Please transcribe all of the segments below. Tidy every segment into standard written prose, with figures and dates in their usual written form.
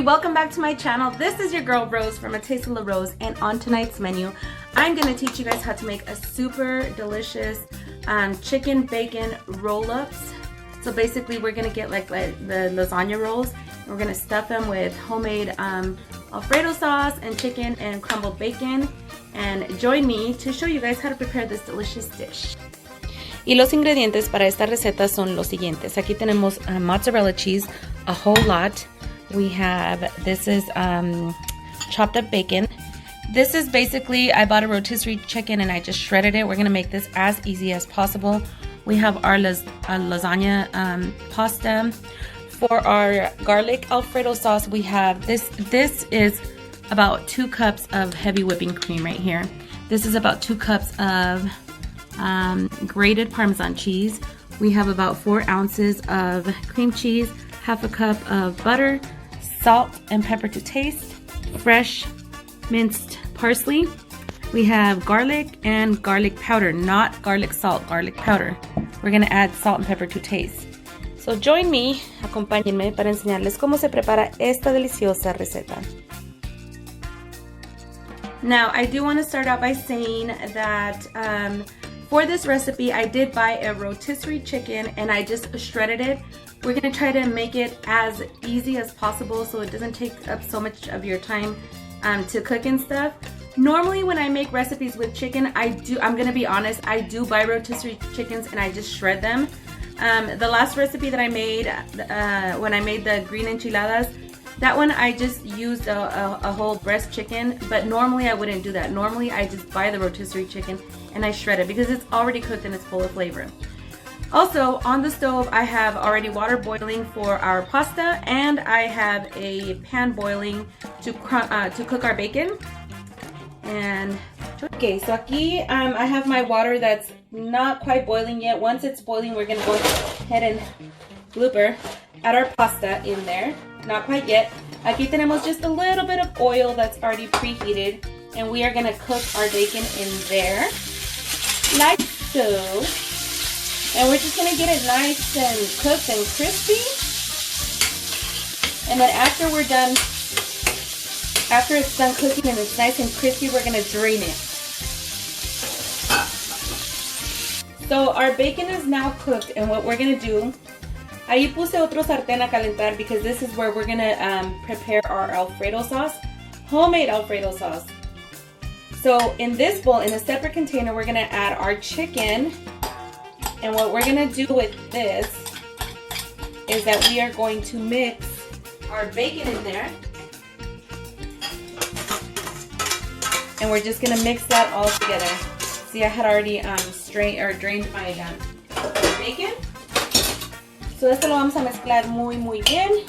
welcome back to my channel. This is your girl Rose from A Taste of La Rose, and on tonight's menu I'm going to teach you guys how to make a super delicious chicken bacon roll-ups. So basically we're going to get like the lasagna rolls, and we're going to stuff them with homemade Alfredo sauce and chicken and crumbled bacon, and join me to show you guys how to prepare this delicious dish. Y los ingredientes para esta receta son los siguientes. Aquí tenemos mozzarella cheese, a whole lot. We have, this is chopped up bacon. This is basically, I bought a rotisserie chicken and I just shredded it. We're gonna make this as easy as possible. We have our lasagna pasta. For our garlic Alfredo sauce, we have this is about 2 cups of heavy whipping cream right here. This is about 2 cups of grated parmesan cheese. We have about 4 ounces of cream cheese, half a cup of butter, salt and pepper to taste, fresh minced parsley. We have garlic and garlic powder, not garlic salt, garlic powder. We're gonna add salt and pepper to taste. So join me, acompáñenme para enseñarles cómo se prepara esta deliciosa receta. Now, I do want to start out by saying that for this recipe, I did buy a rotisserie chicken and I just shredded it. We're going to try to make it as easy as possible so it doesn't take up so much of your time to cook and stuff. Normally when I make recipes with chicken, I'm going to be honest, I do buy rotisserie chickens and I just shred them. The last recipe that I made, when I made the green enchiladas, that one I just used a whole breast chicken, but normally I wouldn't do that. Normally I just buy the rotisserie chicken and I shred it because it's already cooked and it's full of flavor. Also, on the stove I have already water boiling for our pasta, and I have a pan boiling to cook our bacon. And okay, so aquí I have my water that's not quite boiling yet. Once it's boiling, we're gonna go ahead and add our pasta in there. Not quite yet. Aquí tenemos just a little bit of oil that's already preheated, and we are gonna cook our bacon in there, like so. And we're just gonna get it nice and cooked and crispy. And then after it's done cooking and it's nice and crispy, we're gonna drain it. So our bacon is now cooked, and what we're gonna do, ahí puse otro sartén a calentar because this is where we're gonna prepare our Alfredo sauce, homemade Alfredo sauce. So in this bowl, in a separate container, we're gonna add our chicken. And what we're gonna do with this is that we are going to mix our bacon in there. And we're just gonna mix that all together. See, I had already drained my bacon. So esto lo vamos a mezclar muy bien.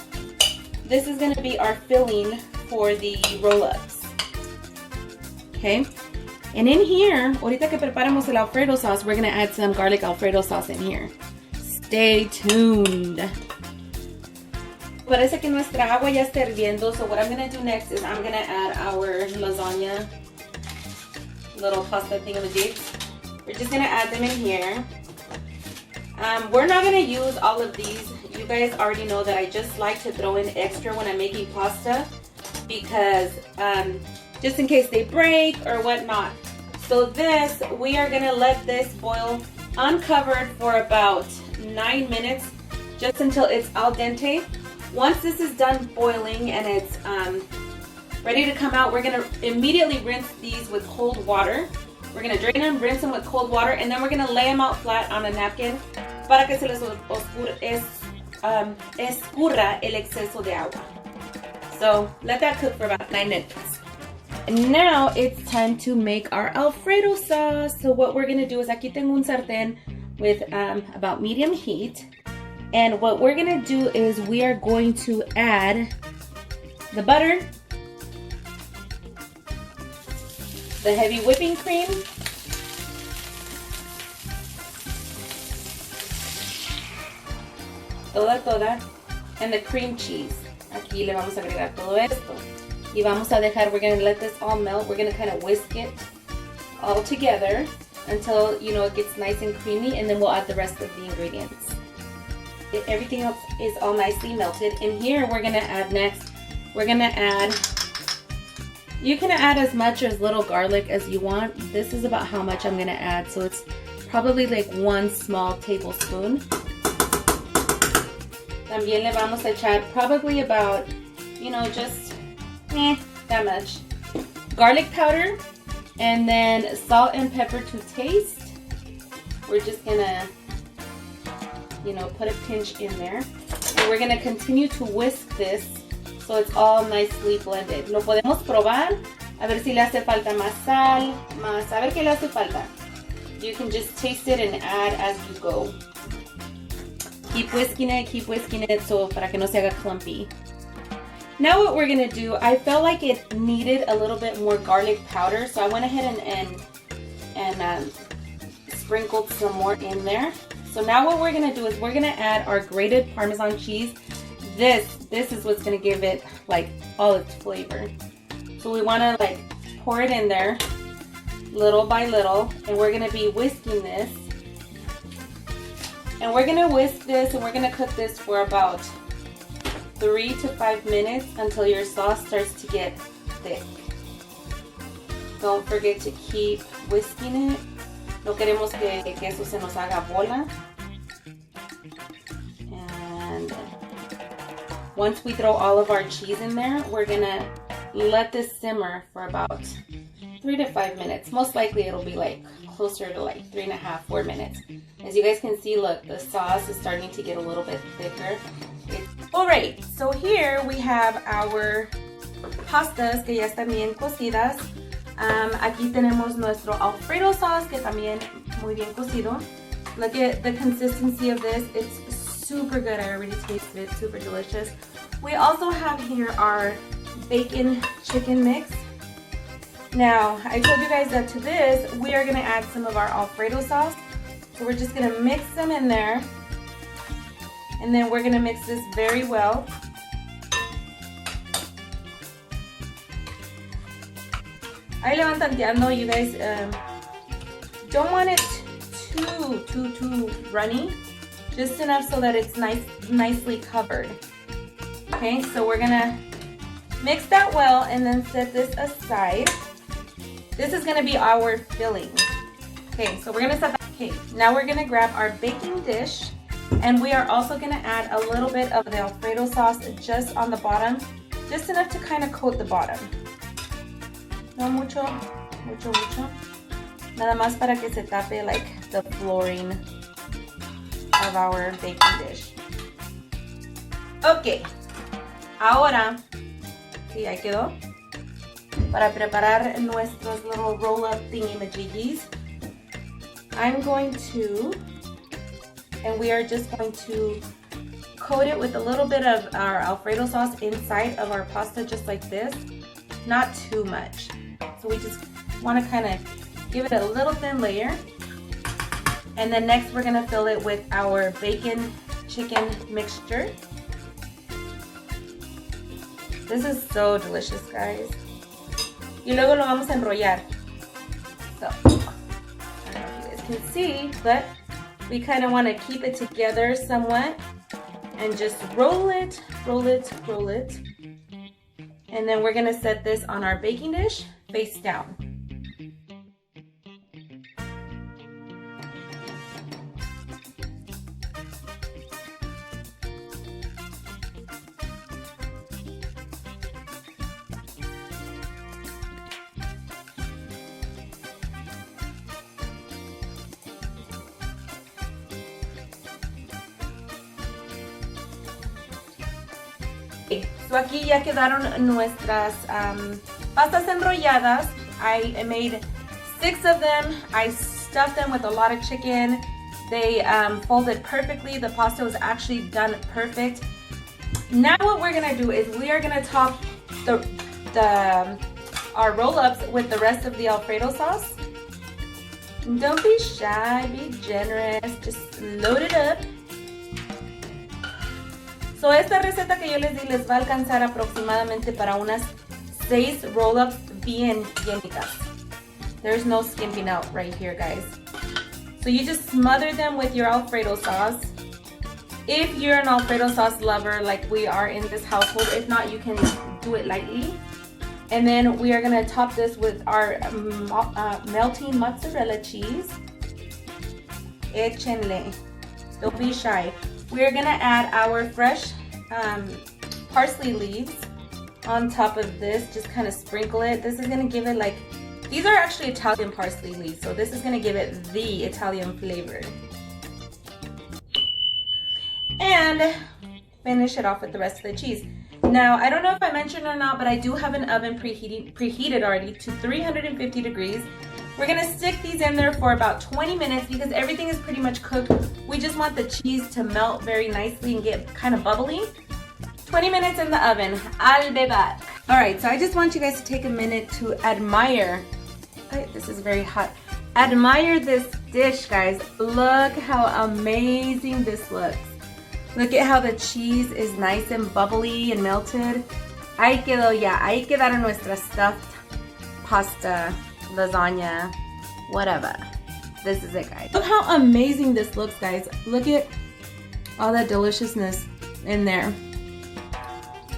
This is gonna be our filling for the roll-ups. Okay. And in here, ahorita que preparemos el Alfredo sauce, we're gonna add some garlic Alfredo sauce in here. Stay tuned. Parece que nuestra agua ya está hirviendo, so what I'm gonna do next is I'm gonna add our lasagna little pasta thingamajigs. We're just gonna add them in here. We're not gonna use all of these. You guys already know that I just like to throw in extra when I'm making pasta because just in case they break or whatnot. So this, we are gonna let this boil uncovered for about 9 minutes, just until it's al dente. Once this is done boiling and it's ready to come out, we're gonna immediately rinse these with cold water. We're gonna drain them, rinse them with cold water, and then we're gonna lay them out flat on a napkin para que se les escurra el exceso de agua. So let that cook for about 9 minutes. And now it's time to make our Alfredo sauce. So what we're gonna do is, aquí tengo un sartén with about medium heat. And what we're gonna do is we are going to add the butter, the heavy whipping cream, toda, and the cream cheese. Aquí le vamos a agregar todo esto. Y vamos a dejar, we're going to let this all melt. We're going to kind of whisk it all together until, you know, it gets nice and creamy, and then we'll add the rest of the ingredients. Everything else is all nicely melted. And here we're going to add next we're gonna add, you can add as much or as little garlic as you want. This is about how much I'm gonna add, so it's probably like 1 small tablespoon. También le vamos a echar probably about, you know, just that much. Garlic powder, and then salt and pepper to taste. We're just gonna, you know, put a pinch in there. And we're gonna continue to whisk this so it's all nicely blended. Lo podemos probar, a ver si le hace falta más sal, más, a ver qué le hace falta. You can just taste it and add as you go. Keep whisking it so para que no se haga clumpy. Now what we're gonna do, I felt like it needed a little bit more garlic powder, so I went ahead and sprinkled some more in there. So now what we're gonna do is we're gonna add our grated Parmesan cheese. This is what's gonna give it like all its flavor. So we wanna like pour it in there little by little, and we're gonna be whisking this. And we're gonna whisk this and we're gonna cook this for about 3 to 5 minutes until your sauce starts to get thick. Don't forget to keep whisking it. No queremos que eso se nos haga bola. And once we throw all of our cheese in there, we're gonna let this simmer for about 3 to 5 minutes. Most likely it'll be like closer to like 3.5, 4 minutes. As you guys can see, look, the sauce is starting to get a little bit thicker. Alright, so here we have our pastas que ya están bien cocidas. Aquí tenemos nuestro Alfredo sauce que también muy bien cocido. Look at the consistency of this. It's super good. I already tasted it. Super delicious. We also have here our bacon chicken mix. Now, I told you guys that to this, we are going to add some of our Alfredo sauce. So we're just going to mix them in there. And then we're going to mix this very well. Ahí le van tanteando, you guys. Don't want it too runny. Just enough so that it's nicely covered. Okay, so we're going to mix that well and then set this aside. This is going to be our filling. Okay, so we're going to set that. Okay, now we're going to grab our baking dish. And we are also going to add a little bit of the Alfredo sauce just on the bottom, just enough to kind of coat the bottom. No mucho. Nada más para que se tape like the flooring of our baking dish. Ok, ahora, sí, ahí quedó. Para preparar nuestros little roll-up thingy-majiggies, I'm going to, and we are just going to coat it with a little bit of our Alfredo sauce inside of our pasta, just like this. Not too much. So we just want to kind of give it a little thin layer. And then next we're going to fill it with our bacon chicken mixture. This is so delicious, guys. Y luego lo vamos a enrollar. So, I don't know if you guys can see, but we kind of want to keep it together somewhat and just roll it. And then we're going to set this on our baking dish face down. So aquí ya quedaron nuestras pastas enrolladas. I made 6 of them. I stuffed them with a lot of chicken. They folded perfectly. The pasta was actually done perfect. Now what we're gonna do is we are gonna top our roll-ups with the rest of the Alfredo sauce. Don't be shy, be generous, just load it up. So esta receta que yo les di les va a alcanzar aproximadamente para unas 6 roll-ups bien llenitas. There's no skimping out right here, guys. So you just smother them with your Alfredo sauce. if you're an Alfredo sauce lover like we are in this household. If not, you can do it lightly. And then we are gonna top this with our melting mozzarella cheese. Échenle. Don't be shy. We're gonna add our fresh parsley leaves on top of this. Just kind of sprinkle it. This is gonna give it like, these are actually Italian parsley leaves, so this is gonna give it the Italian flavor. And finish it off with the rest of the cheese. Now, I don't know if I mentioned or not, but I do have an oven preheated already to 350 degrees. We're gonna stick these in there for about 20 minutes because everything is pretty much cooked. We just want the cheese to melt very nicely and get kind of bubbly. 20 minutes in the oven. I'll be back. All right, so I just want you guys to take a minute to admire. This is very hot. Admire this dish, guys. Look how amazing this looks. Look at how the cheese is nice and bubbly and melted. Ahí quedó ya. Ahí quedaron nuestra stuffed pasta, lasagna, whatever. This is it, guys. Look how amazing this looks, guys. Look at all that deliciousness in there.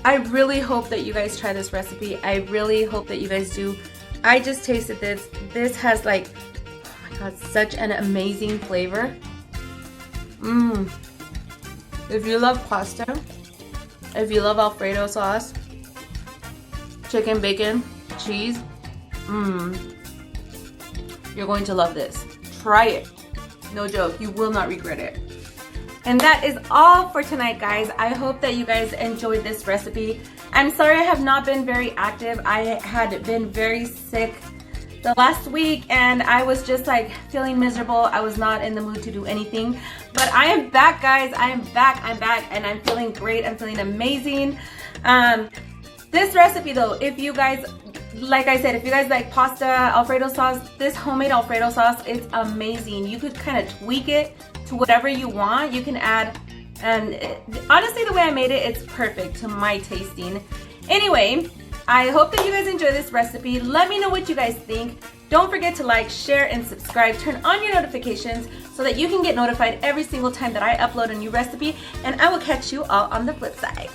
I really hope that you guys try this recipe. I really hope that you guys do. I just tasted this. This has like, oh my god, such an amazing flavor. If you love pasta, if you love Alfredo sauce, chicken, bacon, cheese, you're going to love this. Try it. No joke, you will not regret it. And that is all for tonight, guys. I hope that you guys enjoyed this recipe. I'm sorry I have not been very active. I had been very sick the last week and I was just like feeling miserable. I was not in the mood to do anything. But I am back, guys. I'm back, and I'm feeling great. I'm feeling amazing. This recipe though, if you guys, like I said, if you guys like pasta, Alfredo sauce, this homemade Alfredo sauce is amazing. You could kind of tweak it to whatever you want. You can add, and honestly the way I made it, it's perfect to my tasting. Anyway, I hope that you guys enjoy this recipe. Let me know what you guys think. Don't forget to like, share, and subscribe. Turn on your notifications so that you can get notified every single time that I upload a new recipe, and I will catch you all on the flip side.